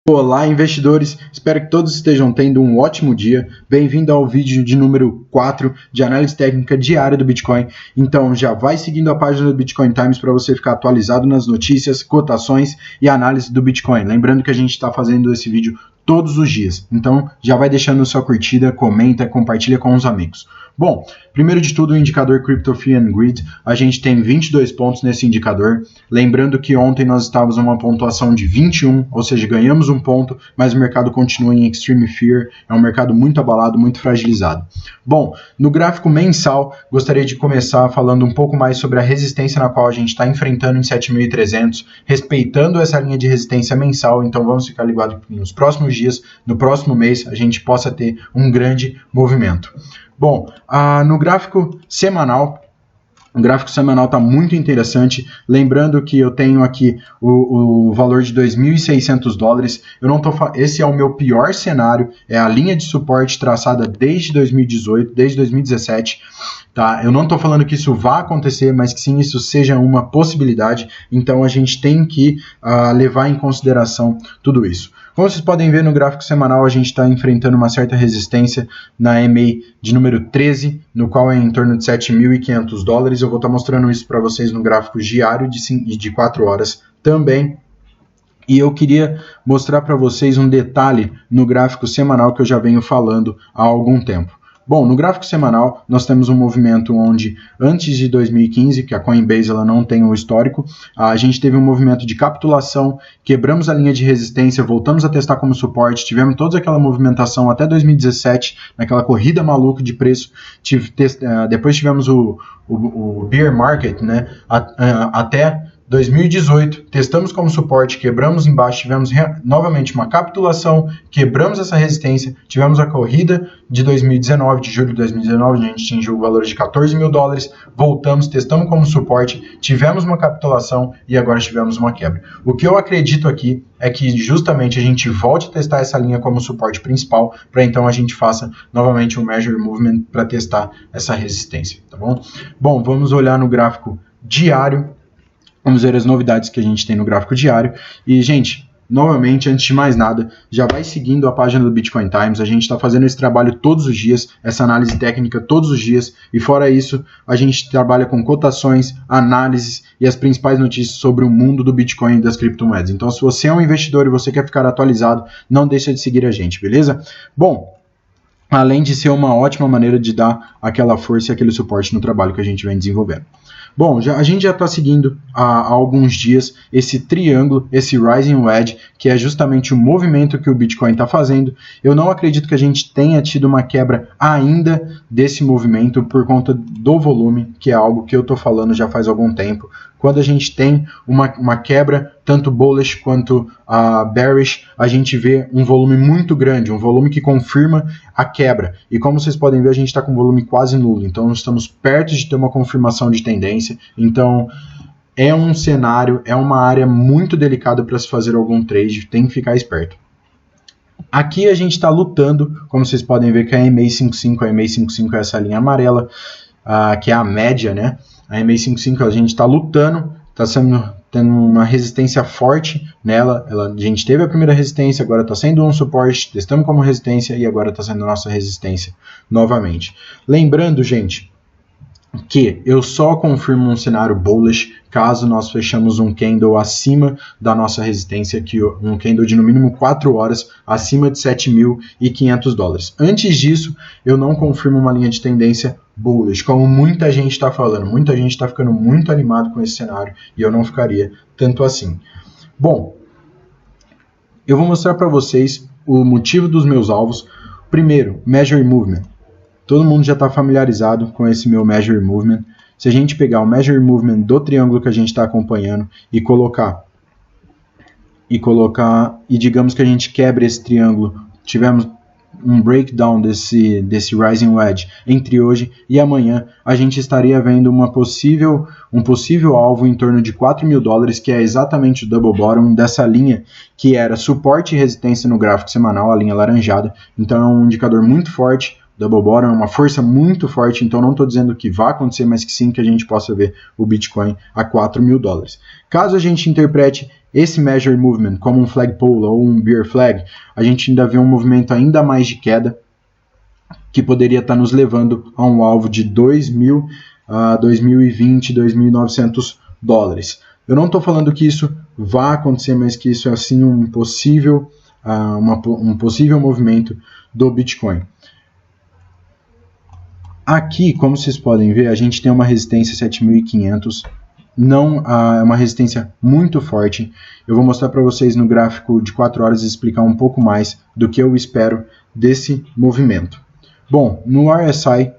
Olá, investidores! Espero que todos estejam tendo um ótimo dia. Bem-vindo ao vídeo de número 4 de análise técnica diária do Bitcoin. Então, já vai seguindo a página do Bitcoin Times para você ficar atualizado nas notícias, cotações e análise do Bitcoin. Lembrando que a gente está fazendo esse vídeo todos os dias. Então, já vai deixando sua curtida, comenta, compartilha com os amigos. Bom, primeiro de tudo, o indicador Crypto Fear and Greed, a gente tem 22 pontos nesse indicador. Lembrando que ontem nós estávamos numa pontuação de 21, ou seja, ganhamos um ponto, mas o mercado continua em Extreme Fear, é um mercado muito abalado, muito fragilizado. Bom, no gráfico mensal, gostaria de começar falando um pouco mais sobre a resistência na qual a gente está enfrentando em 7.300, respeitando essa linha de resistência mensal, então vamos ficar ligados nos próximos dias, no próximo mês, a gente possa ter um grande movimento. Bom, no gráfico semanal, o gráfico semanal está muito interessante, lembrando que eu tenho aqui o valor de 2.600 dólares, esse é o meu pior cenário, é a linha de suporte traçada desde 2018, desde 2017, tá? Eu não estou falando que isso vá acontecer, mas que sim, isso seja uma possibilidade, então a gente tem que levar em consideração tudo isso. Como vocês podem ver no gráfico semanal, a gente está enfrentando uma certa resistência na EMA de número 13, no qual é em torno de 7.500 dólares. Eu vou estar mostrando isso para vocês no gráfico diário de 4 horas também. E eu queria mostrar para vocês um detalhe no gráfico semanal que eu já venho falando há algum tempo. Bom, no gráfico semanal, nós temos um movimento onde, antes de 2015, que a Coinbase ela não tem o histórico, a gente teve um movimento de capitulação, quebramos a linha de resistência, voltamos a testar como suporte, tivemos toda aquela movimentação até 2017, naquela corrida maluca de preço, depois tivemos o bear market, né, até 2018, testamos como suporte, quebramos embaixo, tivemos novamente uma capitulação, quebramos essa resistência, tivemos a corrida de 2019, de julho de 2019, a gente atingiu o valor de 14 mil dólares, voltamos, testamos como suporte, tivemos uma capitulação e agora tivemos uma quebra. O que eu acredito aqui é que justamente a gente volte a testar essa linha como suporte principal, para então a gente faça novamente um Measure Movement para testar essa resistência, tá bom? Bom, vamos olhar no gráfico diário. Vamos ver as novidades que a gente tem no gráfico diário. E, gente, novamente, antes de mais nada, já vai seguindo a página do Bitcoin Times. A gente está fazendo esse trabalho todos os dias, essa análise técnica todos os dias. E fora isso, a gente trabalha com cotações, análises e as principais notícias sobre o mundo do Bitcoin e das criptomoedas. Então, se você é um investidor e você quer ficar atualizado, não deixa de seguir a gente, beleza? Bom, além de ser uma ótima maneira de dar aquela força e aquele suporte no trabalho que a gente vem desenvolvendo. Bom, a gente já está seguindo há alguns dias esse triângulo, esse Rising Wedge, que é justamente o movimento que o Bitcoin está fazendo. Eu não acredito que a gente tenha tido uma quebra ainda desse movimento por conta do volume, que é algo que eu estou falando já faz algum tempo. Quando a gente tem uma quebra, tanto bullish quanto bearish, a gente vê um volume muito grande, um volume que confirma a quebra. E como vocês podem ver, a gente está com um volume quase nulo, então estamos perto de ter uma confirmação de tendência. Então é um cenário, é uma área muito delicada para se fazer algum trade, tem que ficar esperto. Aqui a gente está lutando, como vocês podem ver, que a EMA55 é essa linha amarela, que é a média, né? A EMA55 a gente está lutando, está tendo uma resistência forte nela. A gente teve a primeira resistência, agora está sendo um suporte, testamos como resistência e agora está sendo nossa resistência novamente. Lembrando, gente, que eu só confirmo um cenário bullish caso nós fechamos um candle acima da nossa resistência, um candle de no mínimo 4 horas acima de 7.500 dólares. Antes disso, eu não confirmo uma linha de tendência bullish, como muita gente está falando. Muita gente está ficando muito animado com esse cenário e eu não ficaria tanto assim. Bom, eu vou mostrar para vocês o motivo dos meus alvos. Primeiro, Measure Movement. Todo mundo já está familiarizado com esse meu Measure Movement. Se a gente pegar o Measure Movement do triângulo que a gente está acompanhando e digamos que a gente quebre esse triângulo, tivemos um breakdown desse Rising Wedge entre hoje e amanhã, a gente estaria vendo um possível alvo em torno de 4 mil dólares, que é exatamente o double bottom dessa linha, que era suporte e resistência no gráfico semanal, a linha laranjada. Então é um indicador muito forte, double bottom, é uma força muito forte, então não estou dizendo que vai acontecer, mas que sim que a gente possa ver o Bitcoin a $4.000. Caso a gente interprete esse measure movement como um flagpole ou um bear flag, a gente ainda vê um movimento ainda mais de queda, que poderia estar nos levando a um alvo de 2.000 a 2020, $2.900. Eu não estou falando que isso vai acontecer, mas que isso é assim um possível movimento do Bitcoin. Aqui, como vocês podem ver, a gente tem uma resistência 7.500, não é uma resistência muito forte. Eu vou mostrar para vocês no gráfico de 4 horas e explicar um pouco mais do que eu espero desse movimento. Bom, no RSI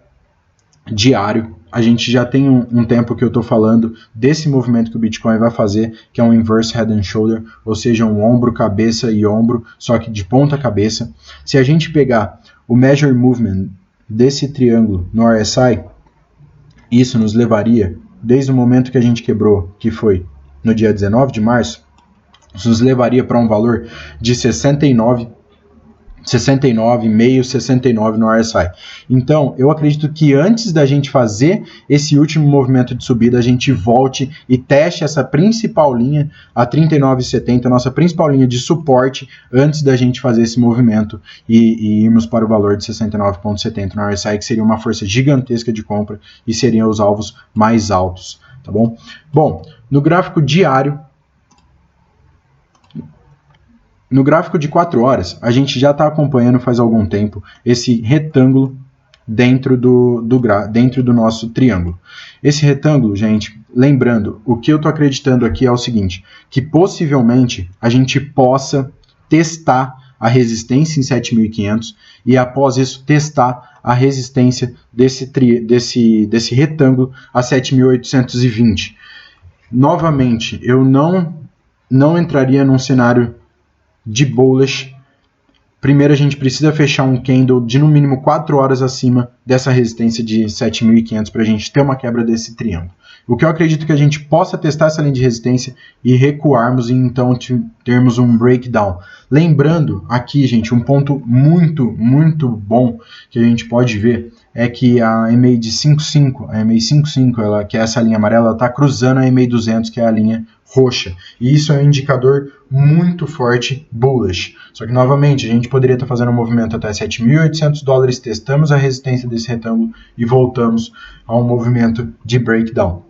diário, a gente já tem um tempo que eu estou falando desse movimento que o Bitcoin vai fazer, que é um inverse head and shoulder, ou seja, um ombro, cabeça e ombro, só que de ponta cabeça. Se a gente pegar o measure movement desse triângulo no RSI, isso nos levaria, desde o momento que a gente quebrou, que foi no dia 19 de março, isso nos levaria para um valor de 69,5, 69 no RSI. Então, eu acredito que antes da gente fazer esse último movimento de subida, a gente volte e teste essa principal linha, a 39,70, nossa principal linha de suporte, antes da gente fazer esse movimento e irmos para o valor de 69,70 no RSI, que seria uma força gigantesca de compra e seriam os alvos mais altos, tá bom? Bom, no gráfico diário, no gráfico de 4 horas, a gente já está acompanhando faz algum tempo esse retângulo dentro do nosso triângulo. Esse retângulo, gente, lembrando, o que eu estou acreditando aqui é o seguinte, que possivelmente a gente possa testar a resistência em 7.500 e após isso testar a resistência desse retângulo a 7.820. Novamente, eu não entraria num cenário de bullish. Primeiro a gente precisa fechar um candle de no mínimo 4 horas acima dessa resistência de 7.500 para a gente ter uma quebra desse triângulo. O que eu acredito que a gente possa testar essa linha de resistência e recuarmos e então termos um breakdown. Lembrando aqui, gente, um ponto muito, muito bom que a gente pode ver é que a EMA de 55, a EMA 55, que é essa linha amarela, está cruzando a EMA 200, que é a linha roxa. E isso é um indicador muito forte bullish. Só que, novamente, a gente poderia estar fazendo um movimento até $7.800, testamos a resistência desse retângulo e voltamos a um movimento de breakdown.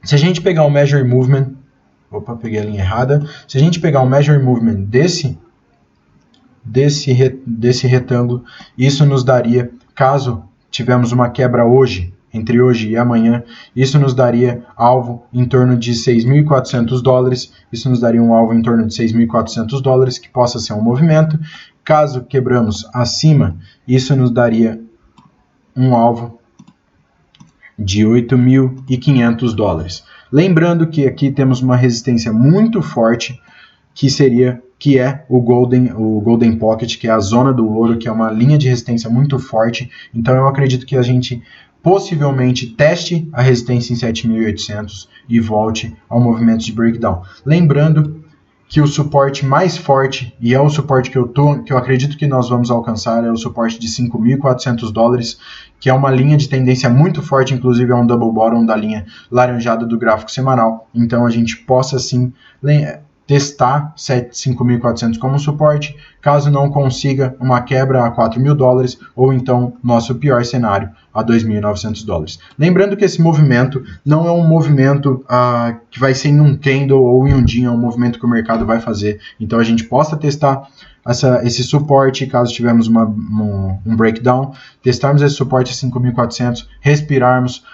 Se a gente pegar o measure movement, peguei a linha errada. Se a gente pegar o measure movement desse retângulo, isso nos daria, caso tivermos uma quebra hoje, entre hoje e amanhã, isso nos daria alvo em torno de $6.400, isso nos daria um alvo em torno de $6.400, que possa ser um movimento. Caso quebramos acima, isso nos daria um alvo de $8.500. Lembrando que aqui temos uma resistência muito forte, que é o Golden Pocket, que é a zona do ouro, que é uma linha de resistência muito forte. Então eu acredito que a gente possivelmente teste a resistência em 7.800 e volte ao movimento de breakdown. Lembrando que o suporte mais forte, e é o suporte que eu acredito que nós vamos alcançar, é o suporte de $5.400, que é uma linha de tendência muito forte, inclusive é um double bottom da linha laranjada do gráfico semanal. Então a gente possa sim testar 5.400 como suporte, caso não consiga uma quebra a $4.000, ou então nosso pior cenário a $2.900. Lembrando que esse movimento não é um movimento que vai ser em um candle ou em um dia, é um movimento que o mercado vai fazer. Então a gente possa testar esse suporte, caso tivermos um breakdown, testarmos esse suporte a 5.400, respirarmos,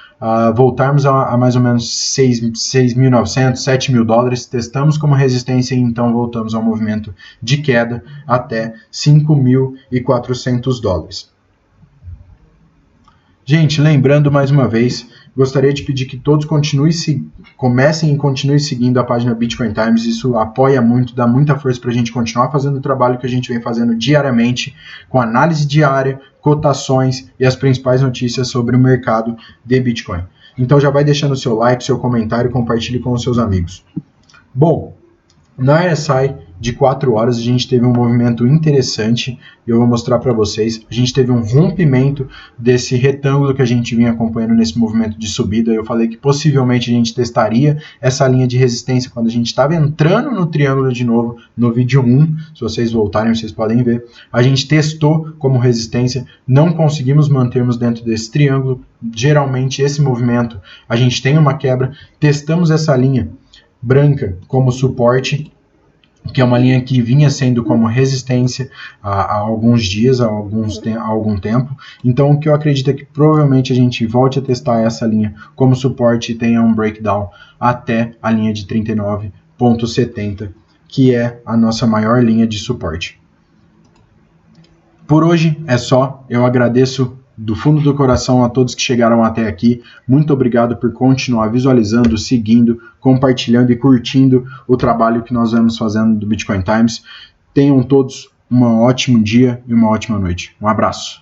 voltarmos a mais ou menos $6.900, $7.000, testamos como resistência e então voltamos ao movimento de queda até $5.400. Gente, lembrando mais uma vez, gostaria de pedir que todos comecem e continuem seguindo a página Bitcoin Times. Isso apoia muito, dá muita força para a gente continuar fazendo o trabalho que a gente vem fazendo diariamente, com análise diária, cotações e as principais notícias sobre o mercado de Bitcoin. Então já vai deixando o seu like, seu comentário e compartilhe com os seus amigos. Bom, na RSI de 4 horas, a gente teve um movimento interessante, e eu vou mostrar para vocês. A gente teve um rompimento desse retângulo que a gente vinha acompanhando nesse movimento de subida. Eu falei que possivelmente a gente testaria essa linha de resistência quando a gente estava entrando no triângulo de novo, no vídeo 1, se vocês voltarem, vocês podem ver. A gente testou como resistência, não conseguimos mantermos dentro desse triângulo. Geralmente esse movimento, a gente tem uma quebra, testamos essa linha branca como suporte, que é uma linha que vinha sendo como resistência há alguns dias, há algum tempo. Então o que eu acredito é que provavelmente a gente volte a testar essa linha como suporte e tenha um breakdown até a linha de 39,70, que é a nossa maior linha de suporte. Por hoje é só, eu agradeço do fundo do coração a todos que chegaram até aqui. Muito obrigado por continuar visualizando, seguindo, compartilhando e curtindo o trabalho que nós vamos fazendo do Bitcoin Times. Tenham todos um ótimo dia e uma ótima noite. Um abraço.